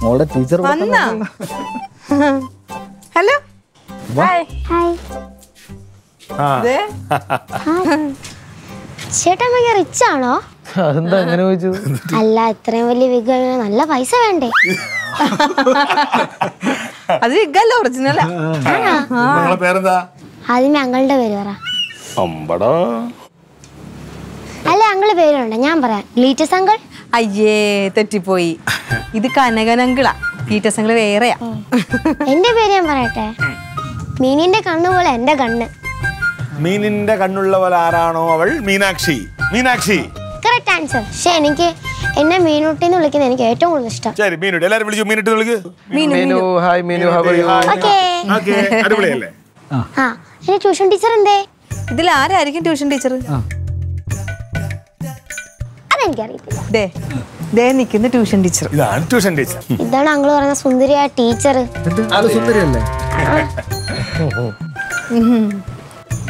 മോളുടെ teacher hello ചേട്ടാ ഭയങ്കര റിച്ച് ആണോ? അതെന്താ അങ്ങനെ ചോദിച്ചത്? അല്ല, ഇത്രയും വലിയ വിഗ് നല്ല പൈസ വേണ്ടേ? അത് വിഗല്ല, ഒറിജിനലാ. ആദ്യമേ അങ്ങളുടെ പേര് പറ. അല്ല, അങ്കിള് പേരുണ്ട്, ഞാൻ പറയാം. ഗ്ലീറ്റസ് അങ്കിൾ. അയ്യേ, തെറ്റിപ്പോയി. ഇത് കനകനങ്കിളാ, ഗ്ലീറ്റസ് അങ്കിള് വേറെയാ. എന്റെ പേര് ഞാൻ പറയട്ടെ. മീനിന്റെ കണ്ണ് പോലെ എന്റെ കണ്ണ്. മീനിന്റെ കണ്ണുള്ള പോലെ ആരാണോ അവൾ? മീനാക്ഷി. Meenakshi correct answer. പക്ഷെ എനിക്ക് എന്നെ മീനുട്ടിന്ന് വിളിക്കുന്നത് എനിക്ക് ഏറ്റവും കൂടുതൽ ഇഷ്ടം. ശരി, മീനുട്ടി. എല്ലാരും വിളിച്ചു മീനുട്ടി വിളിക്കൂ. Meenu, hi Meenu, how are you? Okay. അടിപൊളിയല്ലേ? ആ, എന്റെ ട്യൂഷൻ ടീച്ചർ എന്തേ? ഇതിൽ ആരായിരിക്കും ട്യൂഷൻ ടീച്ചർ? അതെനിക്കറിയത്തില്ല. ദേ നിൽക്കുന്ന ട്യൂഷൻ ടീച്ചർ. ഇതാണ് ട്യൂഷൻ ടീച്ചർ. ഇതാണ് അങ്കിള് പറയുന്ന സുന്ദരിയായ ടീച്ചർ. അത് സുന്ദരിയല്ലേ?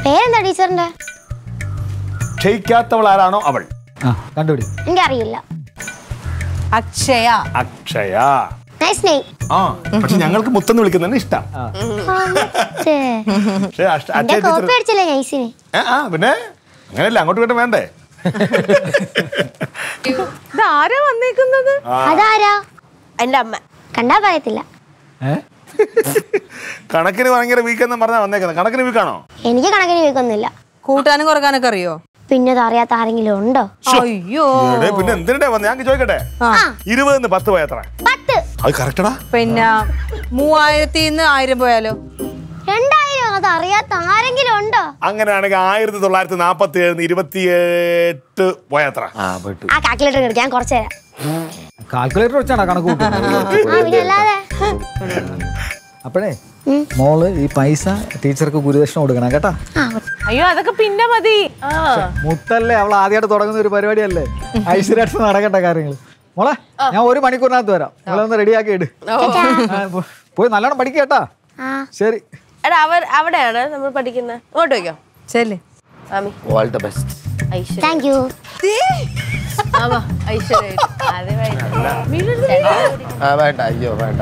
പേരെന്താ ടീച്ചറിന്റെ? ക്ഷയിക്കാത്തവൾ ആരാണോ അവൾ? കണ്ടുപിടി. എനിക്കറിയില്ല. അക്ഷയ. അക്ഷയ. Nice name. ആ, പക്ഷെ ഞങ്ങൾക്ക് മുത്തെന്ന് വിളിക്കുന്നതാണ് ഇഷ്ടം. കോപ്പി അടിച്ചില്ലേ നൈസിന്? പിന്നെ അങ്ങനെയല്ല, അങ്ങോട്ട് കേട്ട് വേണ്ടേ? ഇതാരാ വന്നേക്കുന്നത്? അതാരാ? എന്റെ അമ്മ. കണ്ടാ പറയത്തില്ല. കണക്കിന് ഭയങ്കര വീക്കെന്ന് പറഞ്ഞാ വന്നേക്കുന്നത്. കണക്കിന് വീക്കാണോ? എനിക്ക് കണക്കിന് വീക്കൊന്നുമില്ല. കൂട്ടാനും കുറക്കാനൊക്കെ അറിയോ? പിന്നെ അത് അറിയാത്ത ആരെങ്കിലും ഉണ്ടോ? അയ്യോ, പിന്നെ എന്തിനാ വന്നേ? ഞാൻ ചോദിക്കട്ടെ, 20 10 പോയ എത്ര? 10. അത് കറക്റ്റടാ. പിന്നെ 3000 1000 പോയാലോ? 2000. അത് അറിയാത്ത ആരെങ്കിലും ഉണ്ടോ? അങ്ങനെയാണെങ്കിൽ 1947 28 പോയ എത്ര? ആ കാൽക്കുലേറ്റർ എടുക്കാം, ഞാൻ കുറച്ച് തരാം. കാൽക്കുലേറ്റർ വെച്ചാണോ കണക്ക് പിന്നെ അല്ലാതെ. അപ്പോഴേ മോള് ഈ പൈസ ടീച്ചർക്ക് ഗുരുദക്ഷിണ കൊടുക്കണം കേട്ടാ. അയ്യോ, അതൊക്കെ പിന്നെ മതി. മുത്തല്ലേ, അവൾ ആദ്യമായിട്ട് തുടങ്ങുന്ന ഒരു പരിപാടിയല്ലേ, ഐശ്വര്യമായിട്ട് നടക്കേണ്ട കാര്യങ്ങൾ. മോളെ, ഞാൻ 1 മണിക്കൂറിനകത്ത് വരാം. നിങ്ങളൊന്ന് റെഡിയാക്കി ഇട്. പോയി നല്ലോണം പഠിക്കേട്ടാ. ശരി. അവിടെയാണ് നമ്മൾ പഠിക്കുന്നത്. ഇങ്ങോട്ട് വയ്ക്കോ. ശരി. All the best. Thank you. വേണ്ട, അയ്യോ വേണ്ട.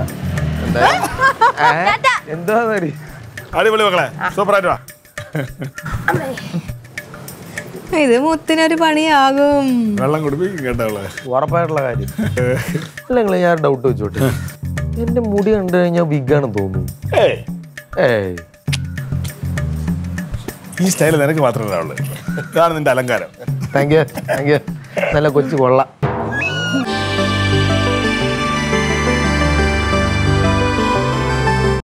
എന്താ അടിപൊളി മക്കളെ, സൂപ്പർ ആയിട്ട് വാ. ഇത് മുത്തിനൊരു പണിയാകും. വെള്ളം കുടിപ്പിക്കും കേട്ടോ. ഉറപ്പായിട്ടുള്ള കാര്യം. അല്ലെങ്കിൽ ഞാൻ ഡൗട്ട് വെച്ചോട്ടെ, എന്റെ മുടി കണ്ടു കഴിഞ്ഞാൽ വിഗാണെന്ന് തോന്നുന്നു. ഈ സ്റ്റൈല് നിനക്ക് മാത്രമേ ഉള്ളൂ. ഇതാണ് നിന്റെ അലങ്കാരം. Thank you, thank you. നല്ല കൊച്ചു കൊള്ളാം.